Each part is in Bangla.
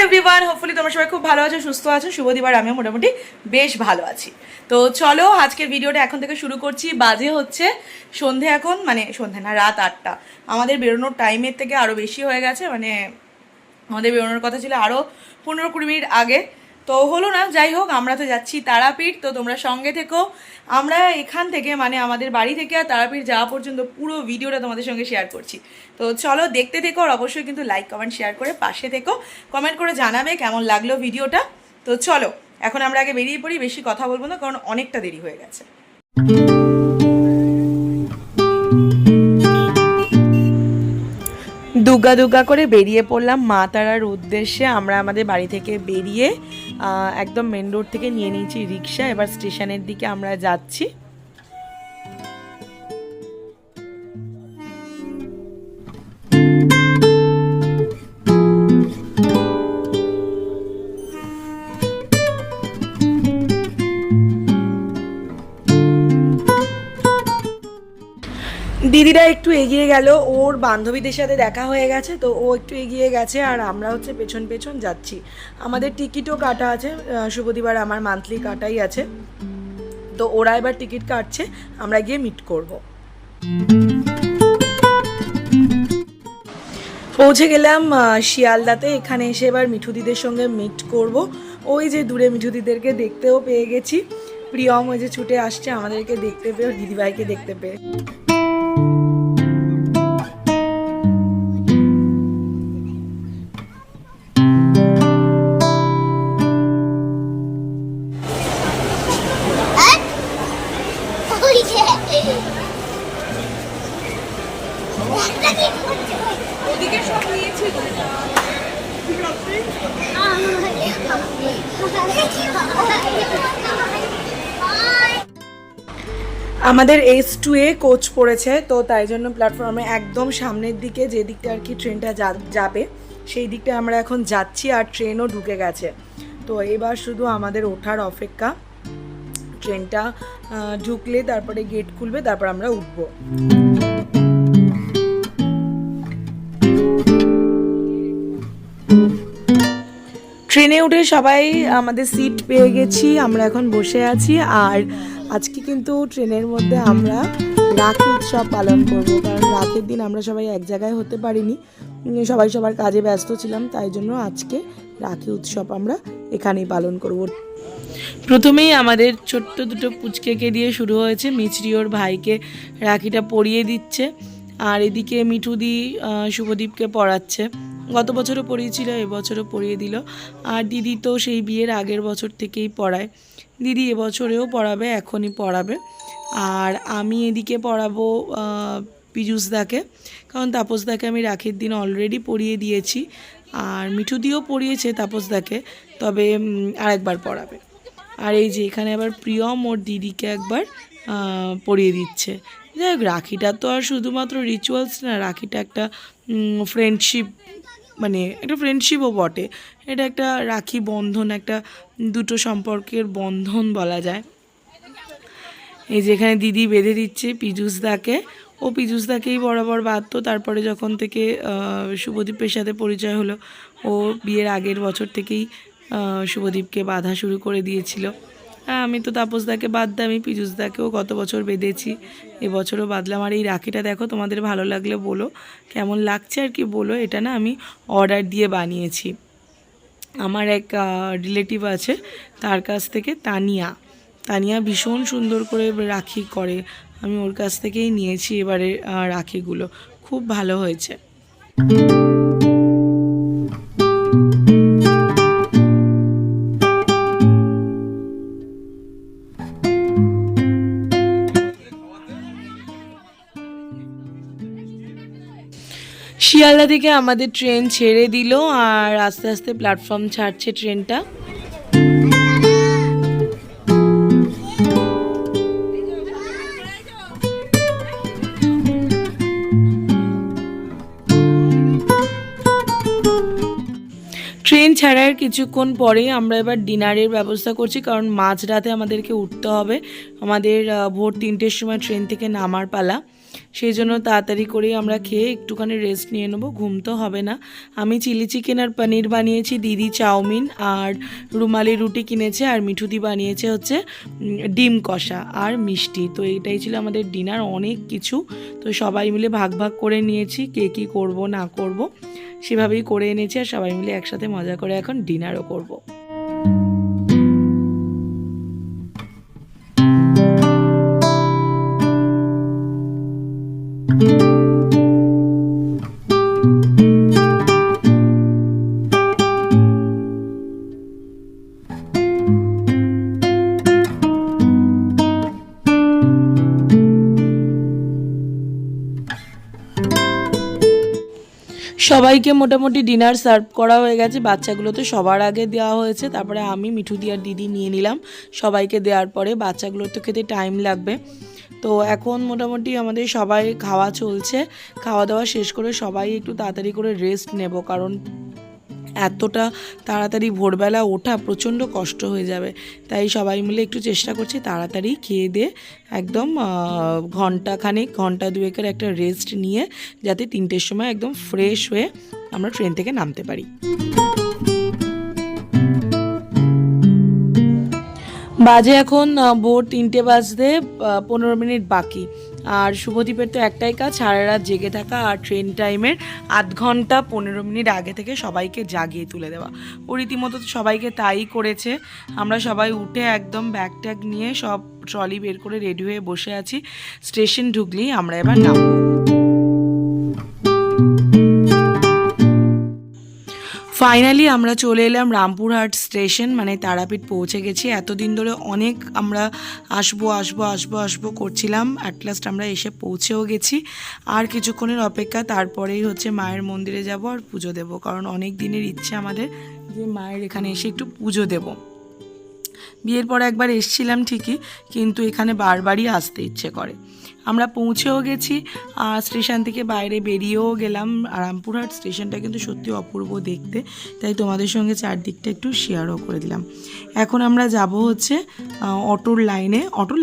এভরিওয়ান, হোপফুলি তোমরা সবাই খুব ভালো আছো, সুস্থ আছো। শুভ দিবার, আমিও মোটামুটি বেশ ভালো আছি। তো চলো আজকের ভিডিওটা এখন থেকে শুরু করছি। বাজে হচ্ছে সন্ধে, এখন মানে সন্ধে না, রাত 8টা। আমাদের বেরোনোর টাইমের থেকে আরও বেশি হয়ে গেছে, মানে আমাদের বেরোনোর কথা ছিল আরও 15-20 মিনিট আগে, তো হলো না। যাই হোক, আমরা তো যাচ্ছি তারাপীঠ, তো তোমরা সঙ্গে থেকো। আমরা এখান থেকে মানে আমাদের বাড়ি থেকে আর তারাপীঠ যাওয়া পর্যন্ত পুরো ভিডিওটা তোমাদের সঙ্গে শেয়ার করছি। তো চলো দেখতে থেকো, আর অবশ্যই কিন্তু লাইক কমেন্ট শেয়ার করে পাশে থেকো, কমেন্ট করে জানাবে কেমন লাগলো ভিডিওটা। তো চলো এখন আমরা আগে বেরিয়ে পড়ি, বেশি কথা বলবো না কারণ অনেকটা দেরি হয়ে গেছে। দুগ্গা দুগ্গা করে বেরিয়ে পড়লাম মা তারার উদ্দেশ্যে। আমরা আমাদের বাড়ি থেকে বেরিয়ে একদম মেন রোড থেকে নিয়ে নিয়েছি রিক্সা। এবার স্টেশনের দিকে আমরা যাচ্ছি। দিদিরা একটু এগিয়ে গেল, ওর বান্ধবীদের সাথে দেখা হয়ে গেছে, তো ও একটু এগিয়ে গেছে আর আমরা হচ্ছে পেছন পেছন যাচ্ছি। আমাদের টিকিটও কাটা আছে, শুভদিবার আমার মান্থলি কাটাই আছে, তো ওরা এবার টিকিট কাটছে, আমরা গিয়ে মিট করব। পৌঁছে গেলাম শিয়ালদাতে। এখানে এসে এবার মিঠুদিদের সঙ্গে মিট করব। ওই যে দূরে মিঠুদিদেরকে দেখতেও পেয়ে গেছি। প্রিয়ম ওই যে ছুটে আসছে আমাদেরকে দেখতে পেয়ে, দিদিভাইকে দেখতে পেয়ে। আমাদের S2 কোচ পড়েছে, তো তাই জন্য প্ল্যাটফর্মে একদম সামনের দিকে যে দিকটা আর কি ট্রেনটা যাবে সেই দিকটা আমরা এখন যাচ্ছি, আর ট্রেনও ঢুকে গেছে। তো এবার শুধু আমাদের ওঠার অপেক্ষা। ট্রেনটা ঢুকলে তারপরে গেট খুলবে, তারপর আমরা উঠবো। ট্রেনে উঠে সবাই আমাদের সিট পেয়ে গেছি, আমরা এখন বসে আছি। আর আজকে কিন্তু ট্রেনের মধ্যে আমরা রাখি উৎসব পালন করব, কারণ রাখির দিন আমরা সবাই এক জায়গায় হতে পারিনি, সবাই সবার কাজে ব্যস্ত ছিলাম, তাই জন্য আজকে রাখি উৎসব আমরা এখানেই পালন করব। প্রথমেই আমাদের ছোট্ট দুটো পুচকেকে দিয়ে শুরু হয়েছে। মিছরি ওর ভাইকে রাখিটা পরিয়ে দিচ্ছে, আর এদিকে মিঠুদি শুভদীপকে পড়াচ্ছে। গত বছরও পড়িয়েছিল, এবছরও পড়িয়ে দিল। আর দিদি তো সেই বিয়ের আগের বছর থেকেই পড়ায়, দিদি এবছরেও পড়াবে, এখনই পড়াবে। আর আমি এদিকে পড়াবো পীযুষদাকে, কারণ তাপসদাকে আমি রাখির দিন অলরেডি পড়িয়ে দিয়েছি, আর মিঠুদিও পড়িয়েছে তাপসদাকে, তবে আরেকবার পড়াবে। আর এই যে এখানে আবার প্রিয়ম ওর দিদিকে একবার পড়িয়ে দিচ্ছে। যাই হোক, রাখিটা তো আর শুধুমাত্র রিচুয়ালস না, রাখিটা একটা ফ্রেন্ডশিপ, মানে একটা ফ্রেন্ডশিপও বটে। এটা একটা রাখি বন্ধন, একটা দুটো সম্পর্কের বন্ধন বলা যায়। এই যে এখানে দিদি বেঁধে দিচ্ছে পীযুষদাকে, ও পীযুষদাকেই বরাবর বাঁধতো। তারপরে যখন থেকে শুভদীপের সাথে পরিচয় হলো, ও বিয়ের আগের বছর থেকেই শুভদীপকে বাঁধা শুরু করে দিয়েছিল। হ্যাঁ, আমি তো তাপসদাকে বাঁধতাম, আমি পীযুষদাকেও গত বছর বেঁধেছি, এবছরও বাঁধলাম। আর এই রাখিটা দেখো, তোমাদের ভালো লাগলে বলো কেমন লাগছে আর কি বলো। এটা না আমি অর্ডার দিয়ে বানিয়েছি, আমার এক রিলেটিভ আছে তার কাছ থেকে। তানিয়া ভীষণ সুন্দর করে রাখি করে, আমি ওর কাছ থেকেই নিয়েছি এবারে রাখিগুলো, খুব ভালো হয়েছে। শিয়ালদা থেকে আমাদের ট্রেন ছেড়ে দিল আর আস্তে আস্তে প্ল্যাটফর্ম ছাড়ছে ট্রেনটা। ট্রেন ছাড়ার কিছুক্ষণ পরেই আমরা এবার ডিনারের ব্যবস্থা করছি, কারণ মাঝরাতে আমাদেরকে উঠতে হবে। আমাদের ভোর 3টের সময় ট্রেন থেকে নামার পালা, সেই জন্য তাড়াতাড়ি করেই আমরা খেয়ে একটুখানি রেস্ট নিয়ে নেবো, ঘুম তো হবে না। আমি চিলি চিকেন আর পনির বানিয়েছি, দিদি চাউমিন আর রুমালি রুটি কিনেছে, আর মিঠুদি বানিয়েছে হচ্ছে ডিম কষা আর মিষ্টি। তো এইটাই ছিল আমাদের ডিনার, অনেক কিছু। তো সবাই মিলে ভাগ ভাগ করে নিয়েছি, কে কী করবো না করব সেভাবেই করে এনেছি, আর সবাই মিলে একসাথে মজা করে এখন ডিনারও করব। সবাইকে মোটামুটি ডিনার সার্ভ করা হয়ে গেছে। বাচ্চাগুলো তো সবার আগে দেওয়া হয়েছে, তারপরে আমি, মিঠুদি আর দিদি নিয়ে নিলাম। সবাইকে দেওয়ার পরে বাচ্চাগুলোর তো খেতে টাইম লাগবে। তো এখন মোটামুটি আমাদের সবাই খাওয়া চলছে। খাওয়া দাওয়া শেষ করে সবাই একটু তাড়াতাড়ি করে রেস্ট নেব, কারণ এতটা তাড়াতাড়ি ভোরবেলা ওঠা প্রচণ্ড কষ্ট হয়ে যাবে। তাই সবাই মিলে একটু চেষ্টা করছি তাড়াতাড়ি খেয়ে দিয়ে একদম ঘন্টা দুয়েকের একটা রেস্ট নিয়ে, যাতে 3টের সময় একদম ফ্রেশ হয়ে আমরা ট্রেন থেকে নামতে পারি। বাজে এখন ভোর 3টে বাজতে 15 মিনিট বাকি। আর শুভদীপের তো একটাই কাজ, সারা রাত জেগে থাকা আর ট্রেন টাইমের আধ ঘন্টা 15 মিনিট আগে থেকে সবাইকে জাগিয়ে তুলে দেওয়া। ও রীতিমতো সবাইকে তাই করেছে। আমরা সবাই উঠে একদম ব্যাগ ট্যাগ নিয়ে সব ট্রলি বের করে রেডি হয়ে বসে আছি। স্টেশন ঢুকলেই আমরা এবার নামবো। ফাইনালি আমরা চলে এলাম রামপুরহাট স্টেশন, মানে তারাপীঠ পৌঁছে গেছি। এতদিন ধরে অনেক আমরা আসবো করছিলাম, অ্যাট লাস্ট আমরা এসে পৌঁছেও গেছি। আর কিছুক্ষণের অপেক্ষা, তারপরেই হচ্ছে মায়ের মন্দিরে যাব আর পুজো দেব, কারণ অনেক দিনের ইচ্ছে আমাদের যে মায়ের এখানে এসে একটু পুজো দেব। বিয়ের পর একবার এসেছিলাম ঠিকই, কিন্তু এখানে বারবারই আসতে ইচ্ছে করে। আমরা পৌঁছেও গেছি, স্টেশন থেকে বাইরে বেরিয়েও গেলাম। রামপুরহাট স্টেশনটা কিন্তু সত্যি অপূর্ব দেখতে, তাই তোমাদের সঙ্গে চারদিকটা একটু শেয়ারও করে দিলাম। এখন আমরা যাব হচ্ছে অটোর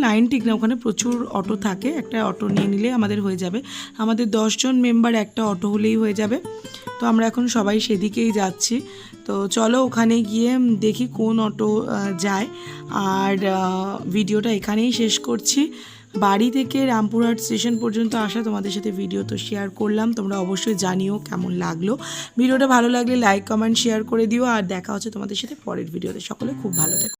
লাইন ঠিক না, ওখানে প্রচুর অটো থাকে। একটা অটো নিয়ে নিলে আমাদের হয়ে যাবে। আমাদের 10 জন মেম্বার, একটা অটো হলেই হয়ে যাবে। তো আমরা এখন সবাই সেদিকেই যাচ্ছি। তো চলো ওখানে গিয়ে দেখি কোন অটো যায়। আর ভিডিওটা এখানেই শেষ করছি। বাড়ি থেকে রামপুরহাট স্টেশন পর্যন্ত আসা তোমাদের সাথে ভিডিও তো শেয়ার করলাম, তোমরা অবশ্যই জানিও কেমন লাগলো। ভিডিওটা ভালো লাগলে লাইক কমেন্ট শেয়ার করে দিও, আর দেখা হচ্ছে তোমাদের সাথে পরের ভিডিওতে। সকলে খুব ভালো থেকো।